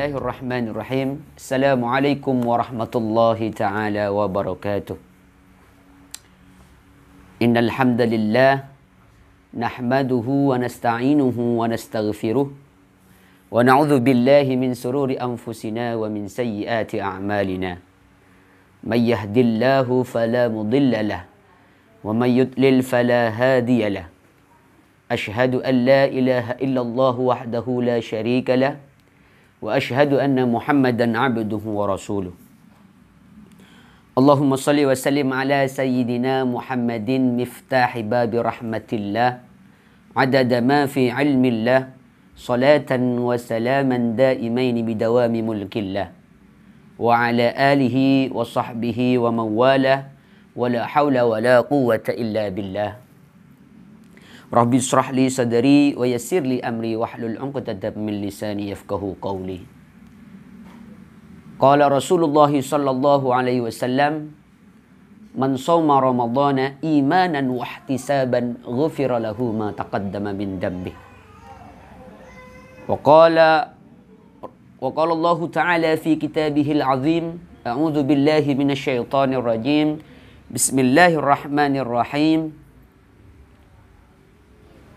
Bismillahirrahmanirrahim. Assalamualaikum warahmatullahi ta'ala wabarakatuh. Innal hamdalillah nahmaduhu wa nasta'inuhu wa nastaghfiruh wa na'udzu billahi min sururi anfusina wa min sayyiati a'malina. May yahdihillahu fala mudilla lahu wa may yudlil fala hadiya lahu. Asyhadu an la ilaha illallah wahdahu la syarika lahu wa asyhadu anna Muhammadan abduhu wa rasuluh. Allahumma salli wa sallim ala sayyidina Muhammadin miftahi babi rahmatillah adada ma fi ilmillah salatan wa salaman daimaini bidawami mulkillah wa ala alihi wa sahbihi wa mawalah wa la hawla wa la quwwata illa billah. Rabbi israh li sadri wa yassir li amri wahlul 'uqdatam min lisani yafqahu qawli. Qala Rasulullah sallallahu alaihi wasallam, man shoma ramadhana imanan wa ihtisaban ghufira lahu ma taqaddama min dhanbi. Wa qala Allah ta'ala fi kitabihil azim, a'udzu billahi minasy syaithanir rajim. Bismillahirrahmanirrahim.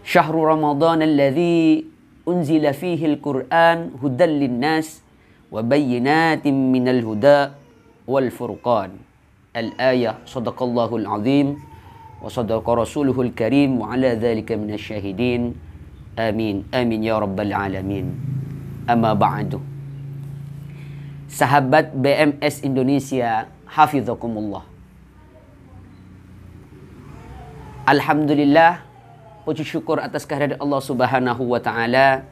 Syahrul Ramadan alladzi unzila fihi al-Qur'an hudan lin-nas wa bayyinatin minal huda wal furqan. Al-ayah. Shadaqallahul azim wa shadaqa rasuluhul karim wa ala dzalika minasy syahidin. Amin. Amin ya rabbal alamin. Amma ba'du. Sahabat BMS Indonesia, hafizakumullah. Alhamdulillah, puji syukur atas kehadirat Allah Subhanahu wa Ta'ala,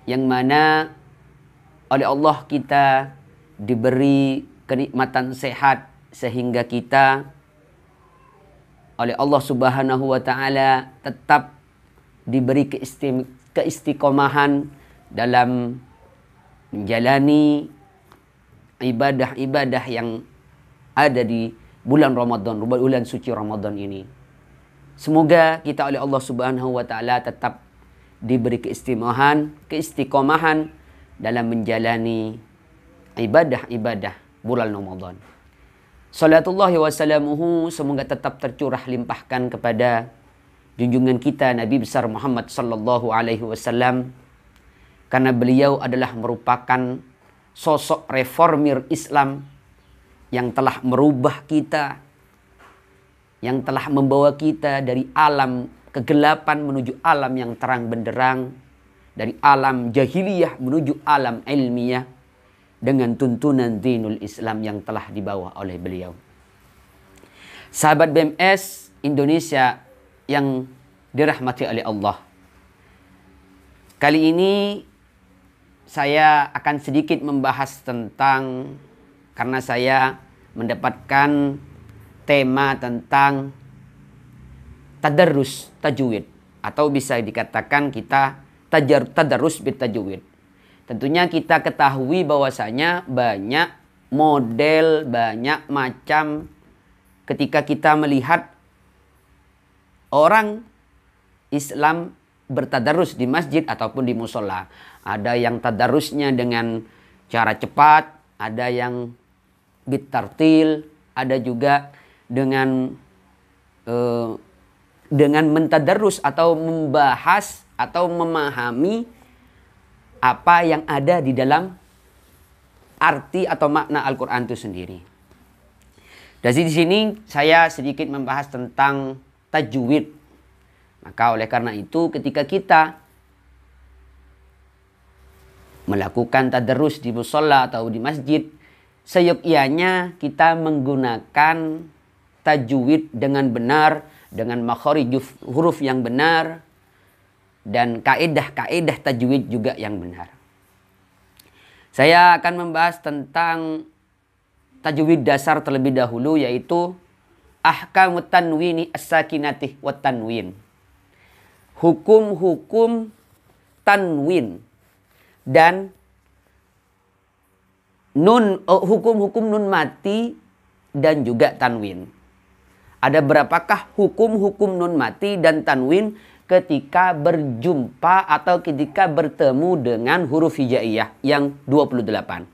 yang mana oleh Allah kita diberi kenikmatan sehat sehingga kita oleh Allah Subhanahu wa Ta'ala tetap diberi keistiqomahan dalam menjalani ibadah-ibadah yang ada di bulan Ramadan, bulan suci Ramadan ini. Semoga kita oleh Allah Subhanahu wa Ta'ala tetap diberi keistiqomahan dalam menjalani ibadah-ibadah bulan Ramadan. Salatullahi wa salamuhu semoga tetap tercurah limpahkan kepada junjungan kita Nabi besar Muhammad sallallahu alaihi wasallam, karena beliau adalah merupakan sosok reformir Islam yang telah merubah kita, yang telah membawa kita dari alam kegelapan menuju alam yang terang benderang, dari alam jahiliyah menuju alam ilmiah dengan tuntunan dinul Islam yang telah dibawa oleh beliau. Sahabat BMS Indonesia yang dirahmati oleh Allah, kali ini saya akan sedikit membahas tentang, karena saya mendapatkan tema tentang tadarrus tajwid, atau bisa dikatakan kita tadarrus bit tajwid. Tentunya kita ketahui bahwasanya banyak model, banyak macam ketika kita melihat orang Islam bertadarrus di masjid ataupun di musola. Ada yang tadarrusnya dengan cara cepat, ada yang bitartil, ada juga dengan mentadarrus atau membahas atau memahami apa yang ada di dalam arti atau makna Al-Quran itu sendiri. Dari sini saya sedikit membahas tentang tajwid. Maka oleh karena itu ketika kita melakukan tadarrus di mushola atau di masjid, seyogyanya kita menggunakan tajwid dengan benar, dengan makharij huruf yang benar, dan kaedah-kaedah tajwid juga yang benar. Saya akan membahas tentang tajwid dasar terlebih dahulu, yaitu ahkamut tanwini as-sakinatih wat tanwin. Hukum-hukum tanwin dan hukum-hukum nun mati dan juga tanwin. Ada berapakah hukum-hukum nun mati dan tanwin ketika berjumpa atau ketika bertemu dengan huruf hijaiyah yang 28.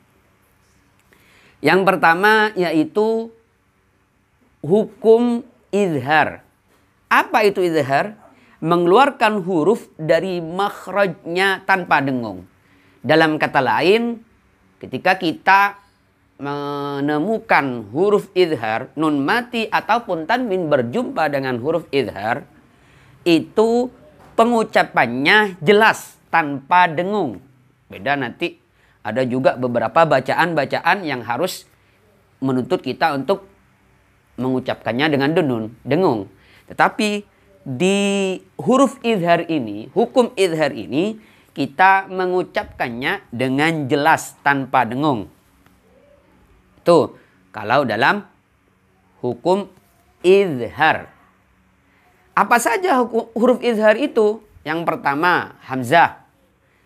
Yang pertama yaitu hukum izhar. Apa itu izhar? Mengeluarkan huruf dari makhrajnya tanpa dengung. Dalam kata lain, ketika kita menemukan huruf izhar, nun mati ataupun tanwin berjumpa dengan huruf izhar, itu pengucapannya jelas tanpa dengung. Beda nanti ada juga beberapa bacaan-bacaan yang harus menuntut kita untuk mengucapkannya dengan dengung. Tetapi di huruf izhar ini, hukum izhar ini, kita mengucapkannya dengan jelas tanpa dengung. Itu kalau dalam hukum izhar. Apa saja huruf izhar itu? Yang pertama hamzah,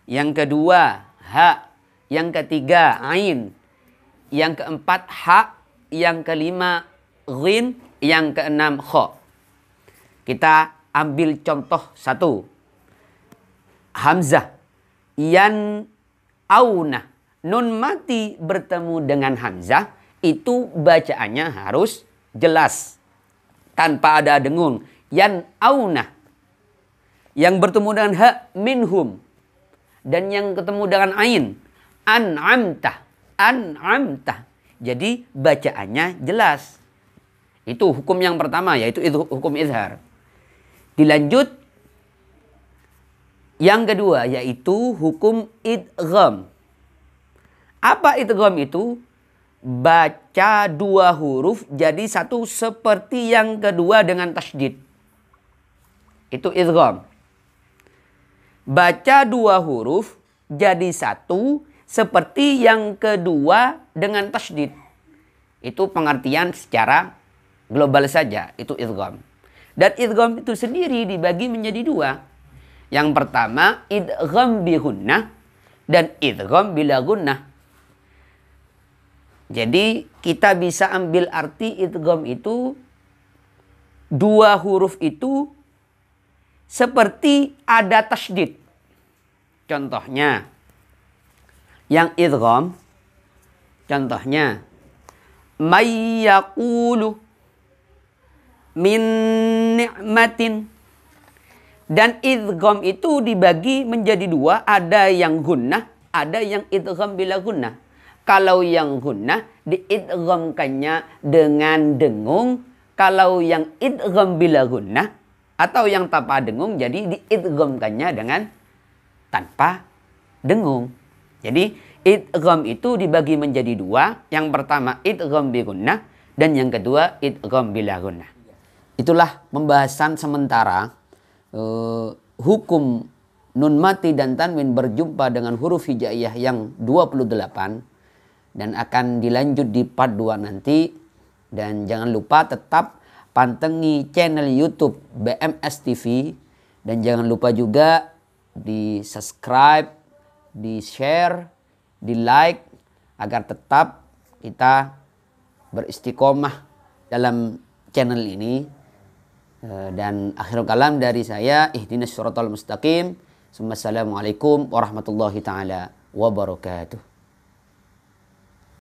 yang kedua ha, yang ketiga ain, yang keempat ha, yang kelima ghin, yang keenam kha. Kita ambil contoh satu. Hamzah, yan auna. Nun mati bertemu dengan hamzah, itu bacaannya harus jelas tanpa ada dengung. Yan auna. Yang bertemu dengan ha, minhum. Dan yang ketemu dengan ain, an'amta. An'amta. Jadi bacaannya jelas. Itu hukum yang pertama, yaitu hukum izhar. Dilanjut yang kedua, yaitu hukum idgham. Apa idgham itu? Baca dua huruf jadi satu seperti yang kedua dengan tasydid. Itu idgham. Baca dua huruf jadi satu seperti yang kedua dengan tasydid. Itu pengertian secara global saja, itu idgham. Dan idgham itu sendiri dibagi menjadi dua. Yang pertama idgham bi gunnah dan idgham bila gunnah. Jadi kita bisa ambil arti idgham itu dua huruf itu seperti ada tasydid. Contohnya yang idgham, contohnya may yaqulu min ni'matin. Dan idgham itu dibagi menjadi dua. Ada yang gunnah, ada yang idgham bila gunnah. Kalau yang gunnah diidghamkannya dengan dengung. Kalau yang idgham bila gunnah atau yang tanpa dengung, jadi diidghamkannya dengan tanpa dengung. Jadi idgham itu dibagi menjadi dua. Yang pertama idgham bi gunnah dan yang kedua idgham bila gunnah. Itulah pembahasan sementara hukum nun mati dan tanwin berjumpa dengan huruf hijaiyah yang 28 dan akan dilanjut di part 2 nanti. Dan jangan lupa tetap pantengi channel YouTube BMS TV dan jangan lupa juga di subscribe, di share, di like agar tetap kita beristiqomah dalam channel ini. Dan akhirul kalam dari saya, ihdinas syiratal mustaqim. Assalamualaikum warahmatullahi taala wabarakatuh.